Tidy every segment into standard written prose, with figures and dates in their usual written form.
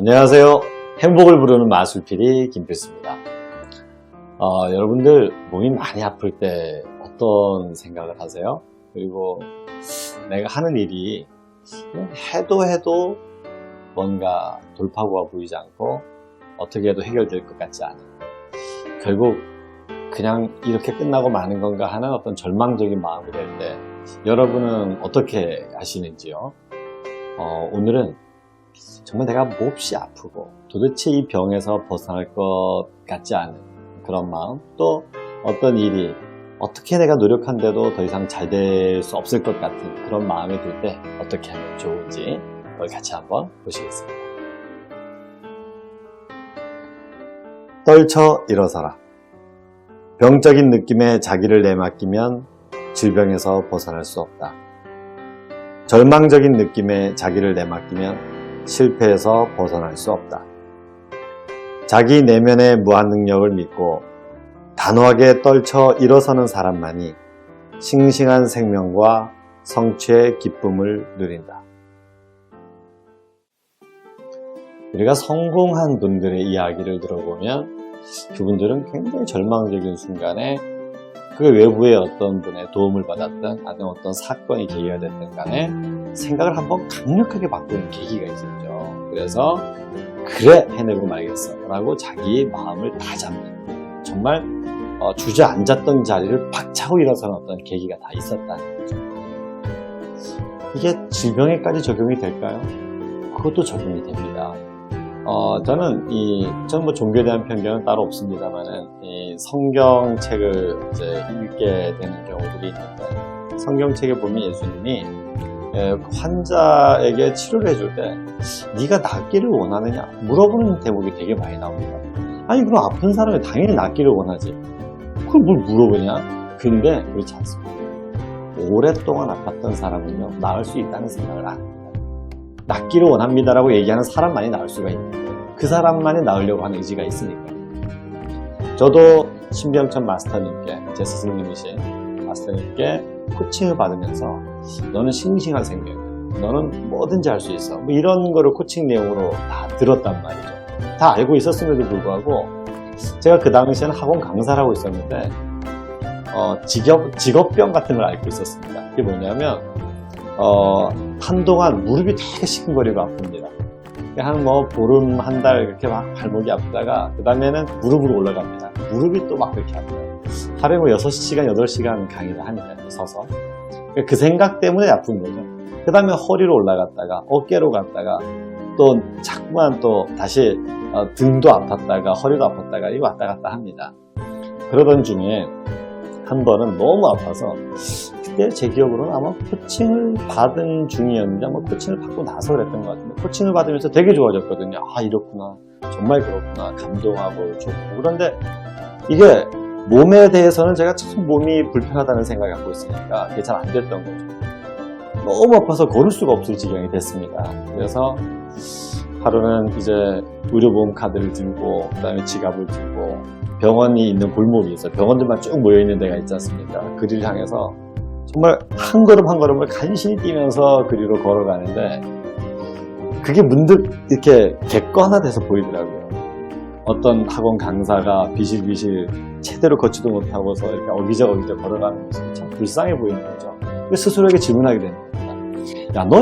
안녕하세요. 행복을 부르는 마술PD 김필수입니다. 여러분들 몸이 많이 아플 때 어떤 생각을 하세요? 그리고 내가 하는 일이 해도 뭔가 돌파구가 보이지 않고 어떻게 해도 해결될 것 같지 않아요. 결국 그냥 이렇게 끝나고 마는 건가 하는 어떤 절망적인 마음이 될 때 여러분은 어떻게 하시는지요? 오늘은 정말 내가 몹시 아프고 도대체 이 병에서 벗어날 것 같지 않은 그런 마음, 또 어떤 일이 어떻게 내가 노력한데도 더 이상 잘 될 수 없을 것 같은 그런 마음이 들 때 어떻게 하면 좋은지 오늘 같이 한번 보시겠습니다. 떨쳐 일어서라. 병적인 느낌에 자기를 내맡기면 질병에서 벗어날 수 없다. 절망적인 느낌에 자기를 내맡기면 실패에서 벗어날 수 없다. 자기 내면의 무한 능력을 믿고 단호하게 떨쳐 일어서는 사람만이 싱싱한 생명과 성취의 기쁨을 누린다. 우리가 성공한 분들의 이야기를 들어보면 그분들은 굉장히 절망적인 순간에 그 외부의 어떤 분의 도움을 받았던 아니면 어떤 사건이 계기가 됐든 간에 생각을 한번 강력하게 바꾸는 계기가 있었죠. 그래서 그래 해내고 말겠어 라고 자기 마음을 다 잡는, 정말 주저앉았던 자리를 박차고 일어서는 어떤 계기가 다 있었다는 거죠. 이게 질병에까지 적용이 될까요? 그것도 적용이 됩니다. 저는 뭐 종교에 대한 편견은 따로 없습니다만은 이 성경책을 이제 읽게 되는 경우들이 있는데, 성경책에 보면 예수님이 환자에게 치료를 해줄 때 네가 낫기를 원하느냐 물어보는 대목이 되게 많이 나옵니다. 아니 그럼 아픈 사람이 당연히 낫기를 원하지, 그걸 뭘 물어보냐? 근데 그렇지 않습니다. 오랫동안 아팠던 사람은요 나을 수 있다는 생각을 안 합니다. 낫기를 원합니다라고 얘기하는 사람만이 나을 수가 있는 거예요. 그 사람만이 나으려고 하는 의지가 있으니까. 저도 신병천 마스터님께, 제 스승님이신 마스터님께 코칭을 받으면서 너는 싱싱한 생명이야, 너는 뭐든지 할 수 있어, 뭐 이런 거를 코칭 내용으로 다 들었단 말이죠. 다 알고 있었음에도 불구하고 제가 그 당시에는 학원 강사를 하고 있었는데 직업병 같은 걸 앓고 있었습니다. 그게 뭐냐면 한동안 무릎이 되게 시큰거리고 아픕니다. 한 보름, 한 달 그렇게 막 발목이 아프다가 그 다음에는 무릎으로 올라갑니다. 무릎이 또 막 그렇게 아파요. 하루에 6시간, 8시간 강의를 하니까 서서. 그 생각 때문에 아픈 거죠. 그 다음에 허리로 올라갔다가 어깨로 갔다가 또 자꾸만 또 다시 등도 아팠다가 허리도 아팠다가 이거 왔다 갔다 합니다. 그러던 중에 한 번은 너무 아파서, 그때 제 기억으로는 아마 코칭을 받은 중이었는데 아마 코칭을 받고 나서 그랬던 것 같은데, 코칭을 받으면서 되게 좋아졌거든요. 아 이렇구나, 정말 그렇구나, 감동하고 좋고. 그런데 이게 몸에 대해서는 제가 참 몸이 불편하다는 생각을 갖고 있으니까 그게 잘 안 됐던 거죠. 너무 아파서 걸을 수가 없을 지경이 됐습니다. 그래서 하루는 이제 의료보험 카드를 들고 그 다음에 지갑을 들고 병원이 있는 골목이 있어요. 병원들만 쭉 모여있는 데가 있지 않습니까? 그리를 향해서 정말 한 걸음 한 걸음을 간신히 뛰면서 그리로 걸어가는데, 그게 문득 이렇게 객관화돼서 보이더라고요. 어떤 학원 강사가 비실비실 제대로 걷지도 못하고서 이렇게 어기적 걸어가는 모습이 참 불쌍해 보이는 거죠. 스스로에게 질문하게 되는 겁니다. 야, 너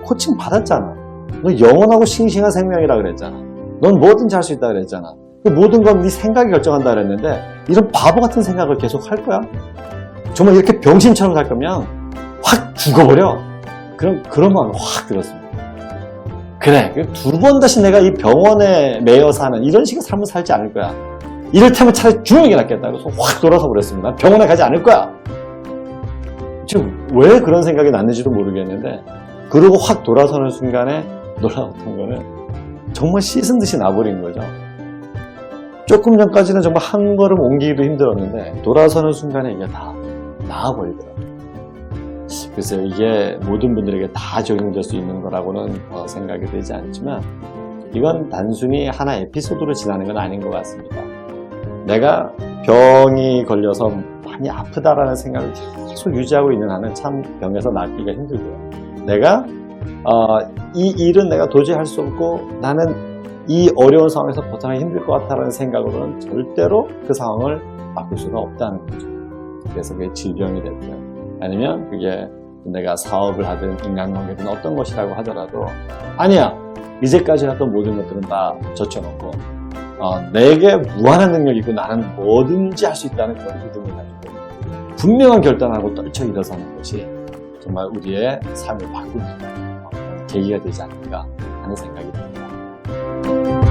코칭 받았잖아. 너 영원하고 싱싱한 생명이라 그랬잖아. 넌 뭐든지 할 수 있다 그랬잖아. 모든 건 네 생각이 결정한다 그랬는데 이런 바보 같은 생각을 계속 할 거야? 정말 이렇게 병신처럼 살 거면 확 죽어버려. 그런 마음이 확 들었습니다. 그래, 두 번 다시 내가 이 병원에 매여 사는 이런 식의 삶을 살지 않을 거야. 이를테면 차라리 죽는 게 낫겠다. 그래서 확 돌아서 버렸습니다. 병원에 가지 않을 거야. 지금 왜 그런 생각이 났는지도 모르겠는데, 그러고 확 돌아서는 순간에 놀라웠던 거는 정말 씻은 듯이 나버린 거죠. 조금 전까지는 정말 한 걸음 옮기기도 힘들었는데 돌아서는 순간에 이게 다 나아버리더라고요. 그래서 이게 모든 분들에게 다 적용될 수 있는 거라고는 생각이 되지 않지만, 이건 단순히 하나의 에피소드로 지나는 건 아닌 것 같습니다. 내가 병이 걸려서 많이 아프다라는 생각을 계속 유지하고 있는 한은 참 병에서 낫기가 힘들고요. 내가 이 일은 내가 도저히 할 수 없고 나는 이 어려운 상황에서 벗어나기 힘들 것 같다는 생각으로는 절대로 그 상황을 바꿀 수가 없다는 거죠. 그래서 그게 질병이 됐든 아니면 그게 내가 사업을 하든 인간관계든 어떤 것이라고 하더라도 아니야, 이제까지 했던 모든 것들은 다 젖혀놓고 내게 무한한 능력이 있고 나는 뭐든지 할 수 있다는 그런 믿음을 가지고 분명한 결단하고 떨쳐 일어서는 것이 정말 우리의 삶을 바꾸는 계기가 되지 않을까 하는 생각이 듭니다.